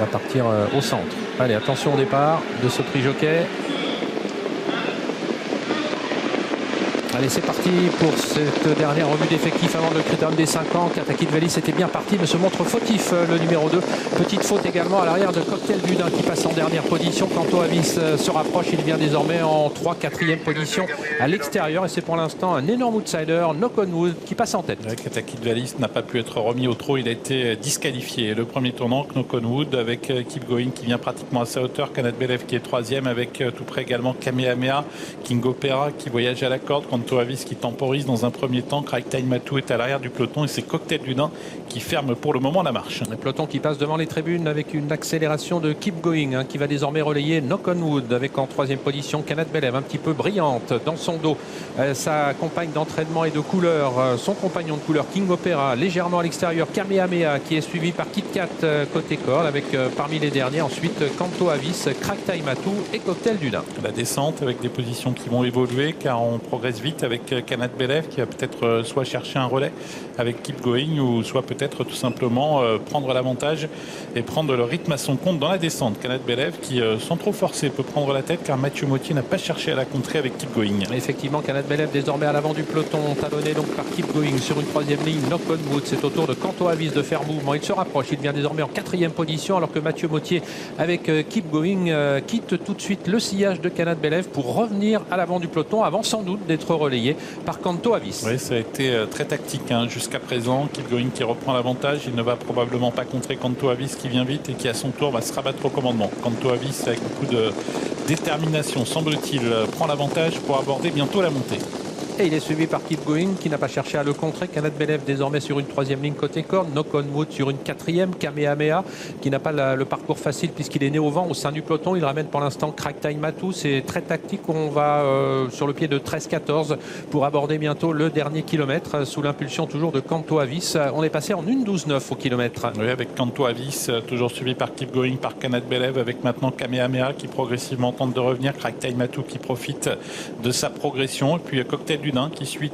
Va partir au centre. Allez, attention au départ de ce prix jockey. Allez, c'est parti pour cette dernière revue d'effectifs avant le critérium des 5 ans. Katakidveli c'était bien parti, mais se montre fautif le numéro 2. Petite faute également à l'arrière de Cocktail Dudin qui passe en dernière position. Kanto Avis se rapproche, il vient désormais en 3-4e position à l'extérieur. Et c'est pour l'instant un énorme outsider, Knock on Wood, qui passe en tête. Katakidveli n'a pas pu être remis au trot, il a été disqualifié. Le premier tournant, Knock on Wood avec Keep Going qui vient pratiquement à sa hauteur. Kanat Belev qui est 3e avec tout près également Kamehameha, King Opera qui voyage à la corde. Kanto Avis qui temporise dans un premier temps. Craig Matou est à l'arrière du peloton et c'est Cocktail Dudin qui ferme pour le moment la marche. Le peloton qui passe devant les tribunes avec une accélération de Keep Going qui va désormais relayer Knock on Wood avec en 3e position Kanat Belev un petit peu brillante dans son dos. Sa compagne d'entraînement et de couleur, son compagnon de couleur King Opera légèrement à l'extérieur, Kamehameha qui est suivi par Kit Kat côté corde avec parmi les derniers ensuite Kanto Avis, Craig Matou et Cocktail Dudin. La descente avec des positions qui vont évoluer car on progresse vite avec Kanat Belev qui va peut-être soit chercher un relais avec Keep Going ou soit peut-être tout simplement prendre l'avantage et prendre le rythme à son compte dans la descente. Kanat Belev qui sans trop forcer peut prendre la tête car Mathieu Mottier n'a pas cherché à la contrer avec Keep Going. Effectivement, Kanat Belev désormais à l'avant du peloton, talonné donc par Keep Going sur une 3e ligne. Knock on Wood, c'est au tour de Kanto Avis de faire mouvement. Il se rapproche, il vient désormais en 4e position alors que Mathieu Mottier avec Keep Going quitte tout de suite le sillage de Kanat Belev pour revenir à l'avant du peloton avant sans doute d'être relayé par Kanto Avis. Oui, ça a été très tactique jusqu'à présent. Keep Going qui reprend l'avantage. Il ne va probablement pas contrer Kanto Avis qui vient vite et qui à son tour va se rabattre au commandement. Kanto Avis avec beaucoup de détermination, semble-t-il, prend l'avantage pour aborder bientôt la montée. Et il est suivi par Keep Going qui n'a pas cherché à le contrer. Kanat Belev désormais sur une 3e ligne côté corde. Knock on Wood sur une 4e. Kamehameha qui n'a pas le parcours facile puisqu'il est né au vent au sein du peloton. Il ramène pour l'instant Craig Matou. C'est très tactique. On va sur le pied de 13-14 pour aborder bientôt le dernier kilomètre sous l'impulsion toujours de Kanto Avis. On est passé en 1:12.9 au kilomètre. Oui, avec Kanto Avis toujours suivi par Keep Going, par Kanat Belev avec maintenant Kamehameha qui progressivement tente de revenir. Craig Matou qui profite de sa progression. Et puis Cocktail Dudin qui suit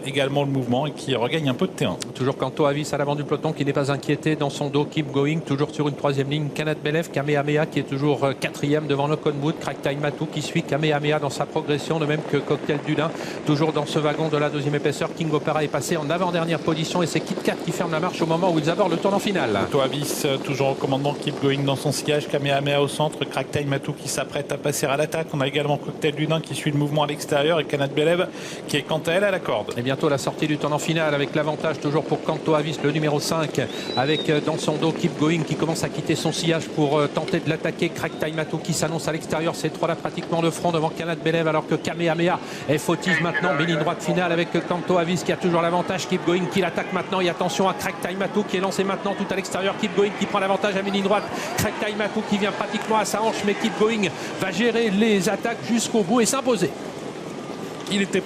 également le mouvement et qui regagne un peu de terrain. Toujours Kanto Avis à l'avant du peloton qui n'est pas inquiété dans son dos. Keep Going toujours sur une 3e ligne. Kanat Belev, Kamehameha qui est toujours 4e devant Knock on Wood. Craig Matou qui suit Kamehameha dans sa progression, de même que Cocktail Dudin toujours dans ce wagon de la 2e épaisseur. King Opera est passé en avant-dernière position et c'est Kit Kat qui ferme la marche au moment où ils abordent le tournant final. Kanto Avis toujours au commandement, Keep Going dans son sillage, Kamehameha au centre, Craig Matou qui s'apprête à passer à l'attaque. On a également Cocktail Dudin qui suit le mouvement à l'extérieur et Kanat Belev qui est quant à elle à la corde. Et bientôt la sortie du tournant final avec l'avantage toujours pour Kanto Avis, le numéro 5, avec dans son dos Keep Going qui commence à quitter son sillage pour tenter de l'attaquer. Craig Matou qui s'annonce à l'extérieur. Ces trois-là pratiquement de front devant Kanat Belev alors que Kamehameha est fautive maintenant. Mais ligne droite finale avec Kanto Avis qui a toujours l'avantage. Keep Going qui l'attaque maintenant. Et attention à Craig Matou qui est lancé maintenant tout à l'extérieur. Keep Going qui prend l'avantage à ligne droite. Craig Matou qui vient pratiquement à sa hanche. Mais Keep Going va gérer les attaques jusqu'au bout et s'imposer. Il était